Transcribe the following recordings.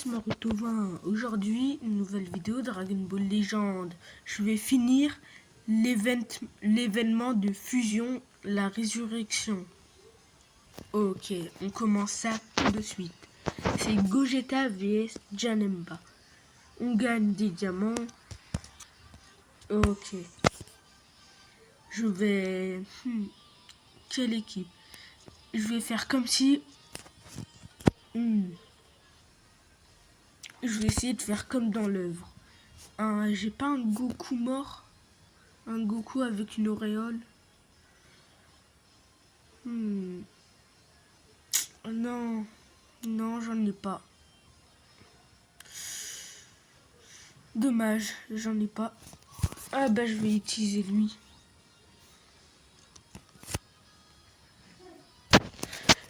c'est Maruto20. Aujourd'hui, une nouvelle vidéo Dragon Ball Legend. Je vais finir l'événement de fusion, la résurrection. Ok, on commence ça tout de suite. C'est Gogeta vs Janemba. On gagne des diamants. Ok. Je vais... Quelle équipe? Je vais faire comme si... Je vais essayer de faire comme dans l'œuvre. J'ai pas un Goku mort. Un Goku avec une auréole. Non. Non, j'en ai pas. Dommage, j'en ai pas. Ah bah je vais utiliser lui.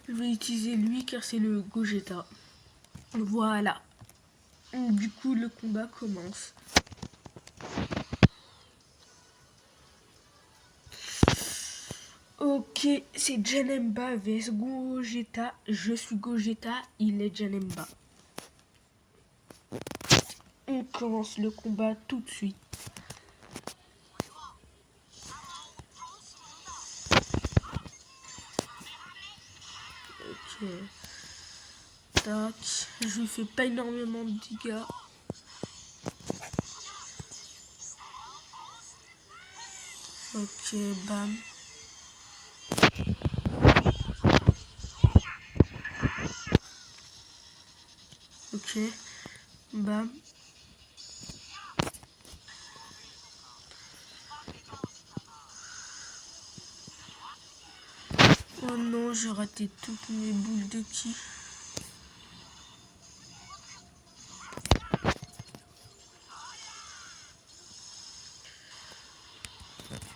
Je vais utiliser lui car c'est le Gogeta. Voilà. Du coup, le combat commence. Ok, c'est Janemba vs Gogeta. Je suis Gogeta, il est Janemba. On commence le combat tout de suite. Ok. Tac. Je lui fais pas énormément de dégâts. Ok, bam. Ok, bam. Oh non, j'ai raté toutes mes boules de ki.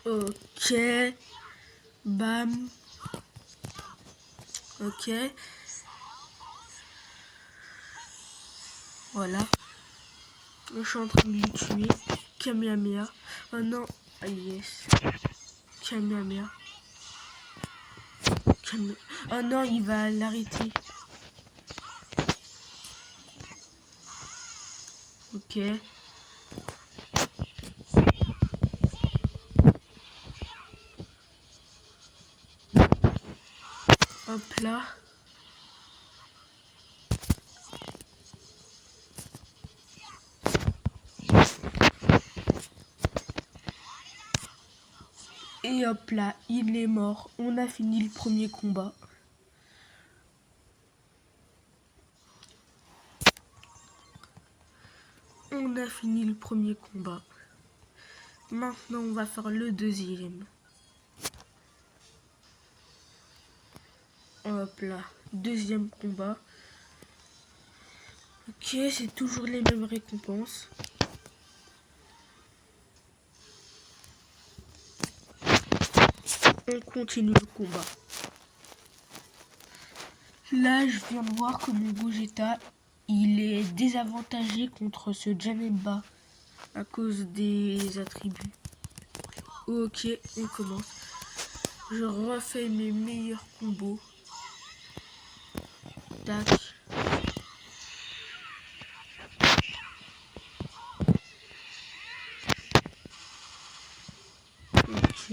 Ok, bam. Ok. Voilà. Je suis en train de le tuer. Kamehameha. Oh non. Ah yes. Kamehameha. Oh non, il va l'arrêter. Ok. Hop là. Et hop là, il est mort. On a fini le premier combat. On a fini le premier combat. Maintenant, on va faire le deuxième. Hop là, deuxième combat. Ok, c'est toujours les mêmes récompenses. On continue le combat. Là, je viens de voir que mon Gogeta, il est désavantagé contre ce Janemba à cause des attributs. Ok, on commence. Je refais mes meilleurs combos. Tac. Ok.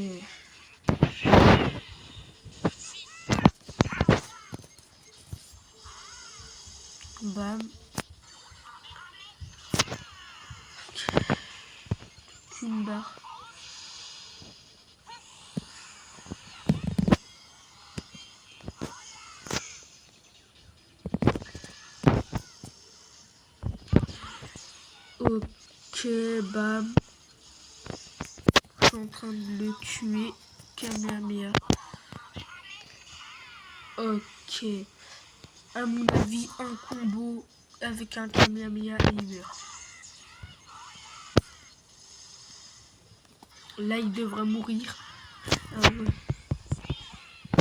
Bam. Une barre. Ok, bam. Je suis en train de le tuer. Kamehameha. Ok. À mon avis, un combo avec un Kamehameha et il meurt. Là, il devrait mourir. Ah ouais.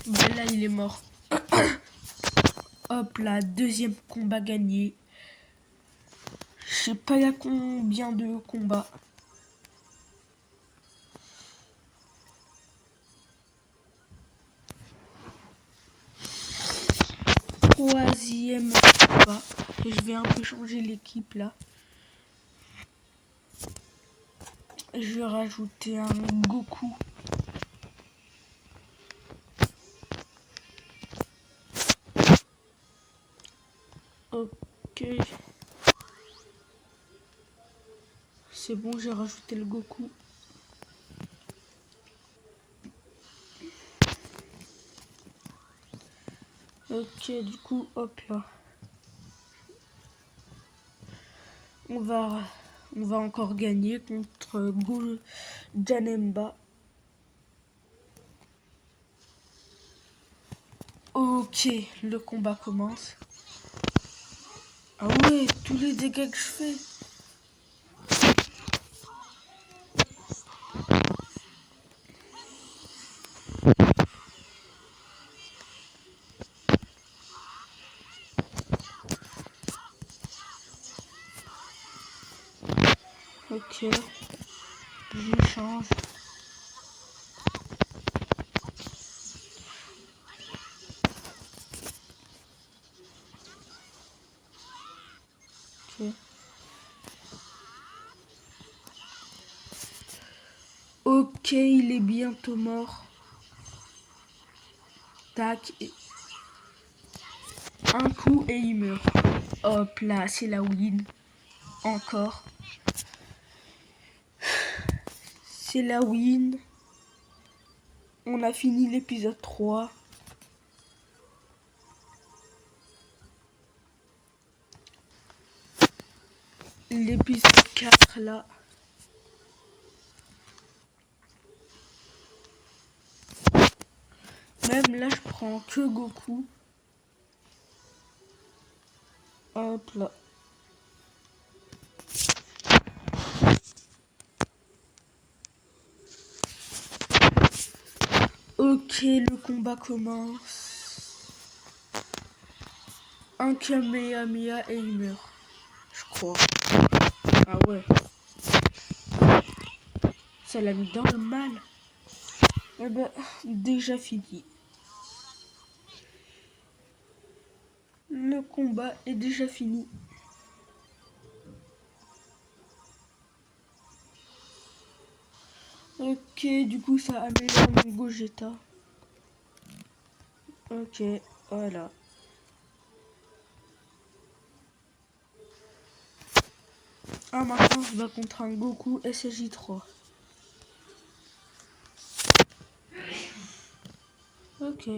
Ben là, il est mort. Hop là, deuxième combat gagné. Je sais pas il y a combien de combats. Troisième combat. Et je vais un peu changer l'équipe là. Je vais rajouter un Goku. Ok. C'est bon, j'ai rajouté le Goku. Ok, du coup, hop là. On va encore gagner contre Janemba. Ok, le combat commence. Ah ouais, tous les dégâts que je fais. Ok, je change. Ok. Ok, il est bientôt mort. Tac. Un coup et il meurt. Hop là, c'est la win. Encore. C'est la win. On a fini l'épisode 3. L'épisode 4 là. Même là, je prends que Goku. Hop là. Ok, le combat commence. Un Kamehameha et il meurt. Je crois. Ah ouais. Ça l'a mis dans le mal. Eh ben, déjà fini. Le combat est déjà fini. Ok, du coup ça améliore mon Gogeta. Ok, voilà. Ah, maintenant je bats contre un Goku SSJ3. Ok.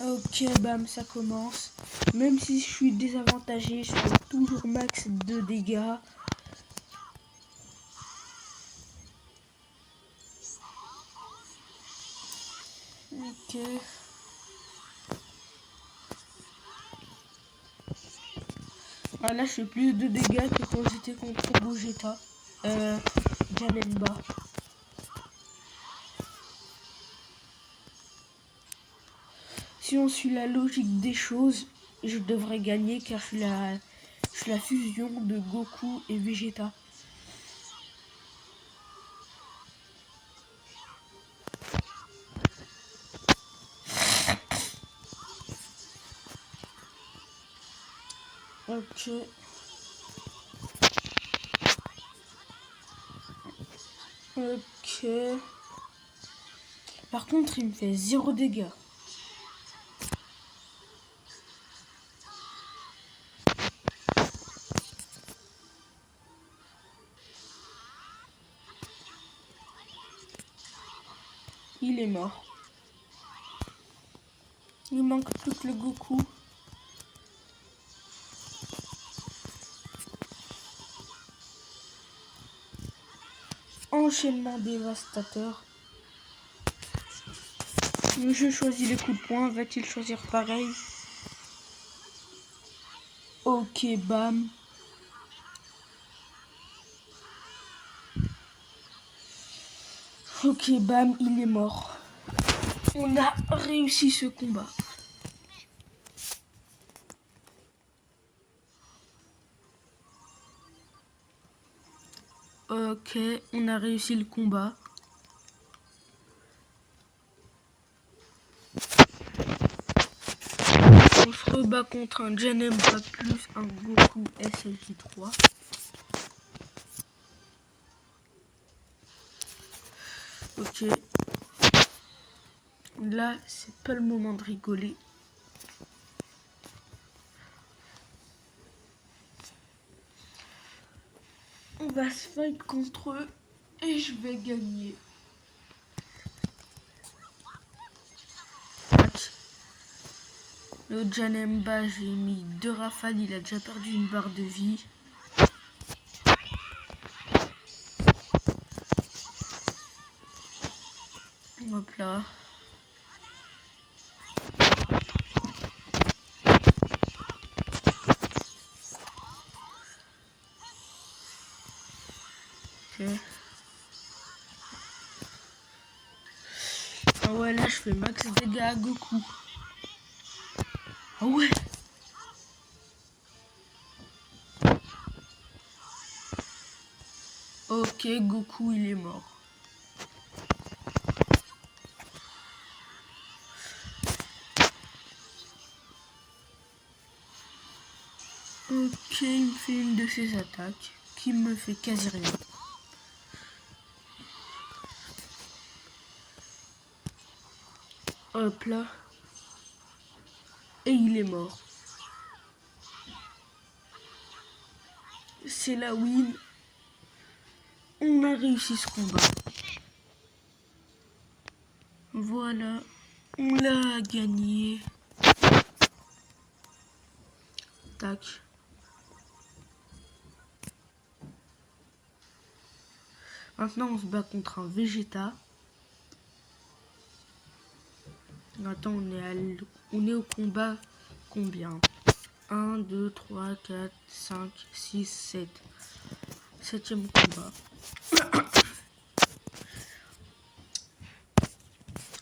Ok, bam, ça commence. Même si je suis désavantagé, je fais toujours max de dégâts. Ok. Ah, là, je fais plus de dégâts que quand j'étais contre Gogeta. Janemba. Si on suit la logique des choses, je devrais gagner car je suis la fusion de Goku et Vegeta. Ok. Ok. Par contre, il me fait 0 dégâts. Il est mort. Il manque plus que le Goku. Enchaînement dévastateur. Je choisis les coups de poing. Va-t-il choisir pareil? Ok, bam. Ok, bam, il est mort. On a réussi ce combat. Ok, on a réussi le combat. On se rebat contre un Janemba plus un Goku SLJ3. Ok. Là, c'est pas le moment de rigoler. On va se fight contre eux et je vais gagner. Le Janemba, j'ai mis 2 rafales, il a déjà perdu une barre de vie. Hop là. Ok. Ah ouais, là je fais max dégâts à Goku. Ah ouais. Ok, Goku il est mort. Ok, il me fait une de ses attaques qui me fait quasi rien. Hop là. Et il est mort. C'est la win. On a réussi ce combat. Voilà. On l'a gagné. Tac. Maintenant, on se bat contre un Vegeta. Attends, on est au combat combien? 1, 2, 3, 4, 5, 6, 7. Septième combat.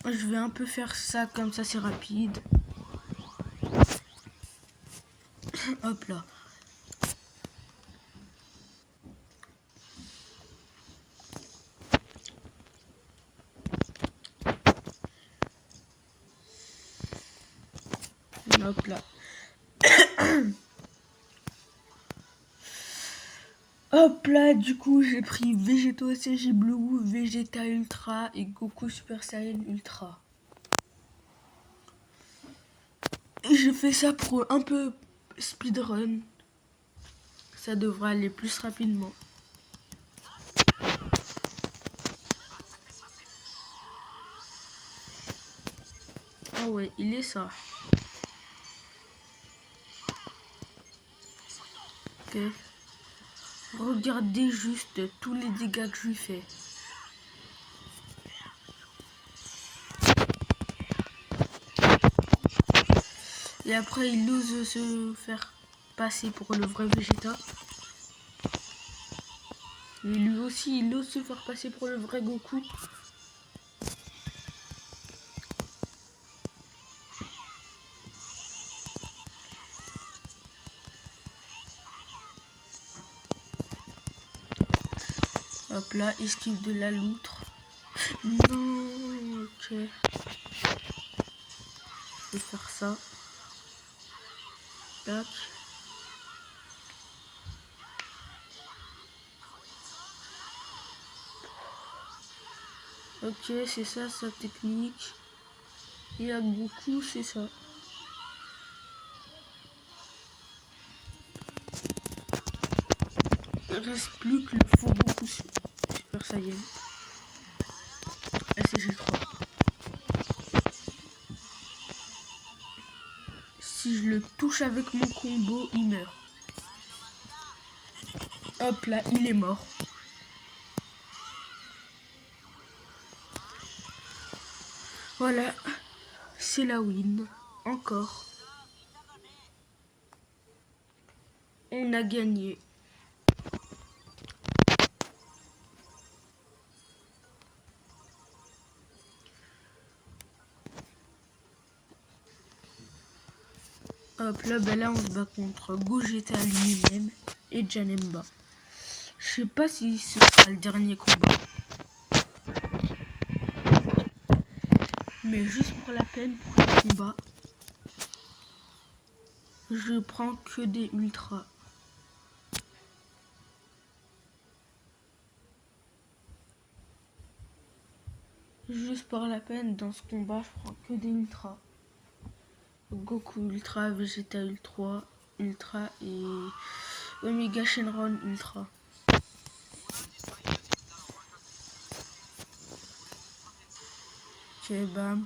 Je vais un peu faire ça, comme ça c'est rapide. Hop là. Hop là. Hop là, du coup, j'ai pris Végéto SG Blue, Vegeta Ultra et Goku Super Saiyan Ultra. Et je fais ça pour un peu speedrun. Ça devrait aller plus rapidement. Ah ouais, il est ça. Ok. Regardez juste tous les dégâts que je lui fais. Et après, il ose se faire passer pour le vrai Vegeta. Et lui aussi, il ose se faire passer pour le vrai Goku. Hop là, esquive de la loutre. Non, ok. Je vais faire ça. Tac. Ok, c'est ça sa technique. Et à Goku, c'est ça. Il reste plus que le faux Goku Super Saiyan. SG3. Si je le touche avec mon combo, il meurt. Hop là, il est mort. Voilà, c'est la win. Encore. On a gagné. Hop là, ben là on se bat contre Gogeta lui-même et Janemba. Je sais pas si ce sera le dernier combat. Mais juste pour la peine, pour le combat, je prends que des ultras. Juste pour la peine, dans ce combat, je prends que des ultras. Goku Ultra, Vegeta Ultra et Omega Shenron Ultra. Ok, bam.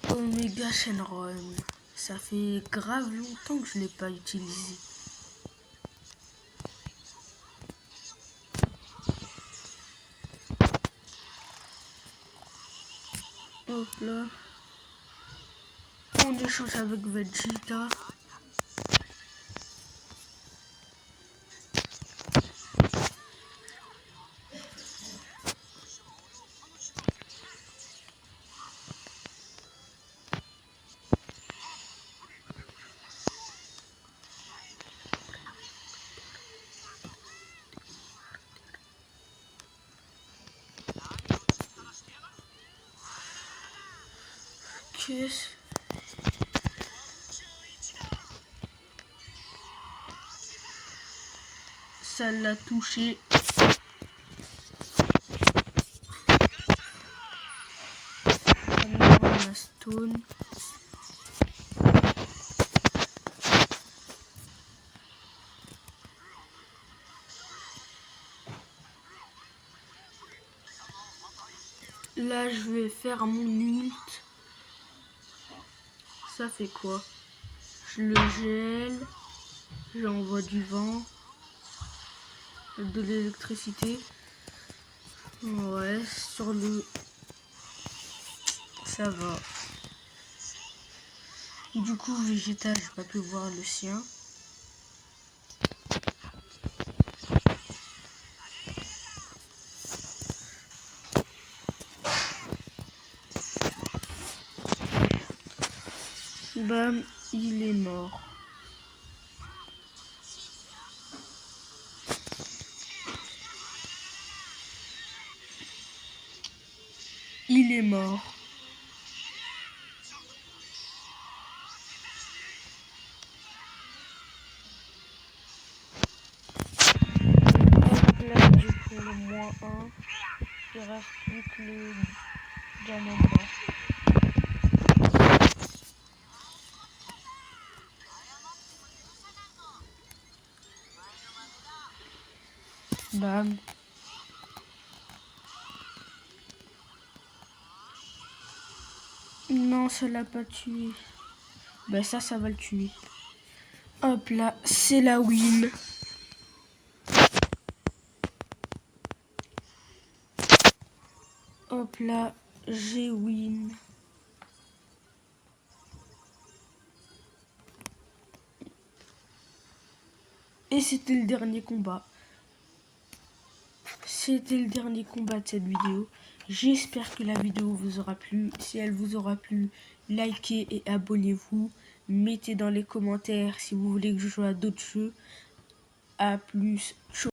Omega Shenron. Ça fait grave longtemps que je l'ai pas utilisé. Hop là. On échange avec Vegeta. Ok. Ça l'a touché. Alors on a Stone. Là je vais faire mon ult. Ça fait quoi? Je le gèle. J'envoie du vent. De l'électricité. Ouais, sur le... Ça va. Du coup, Vegeta, j'ai pas pu voir le sien. Bam, il est mort. Il est mort. Hop là, du coup, le moins 1. Il reste plus que le Janemba. Bam. Non, ça l'a pas tué. Bah ça va le tuer. Hop là, c'est la win. Hop là, j'ai win. Et c'était le dernier combat. C'était le dernier combat de cette vidéo. J'espère que la vidéo vous aura plu. Si elle vous aura plu, likez et abonnez-vous. Mettez dans les commentaires si vous voulez que je joue à d'autres jeux. A plus.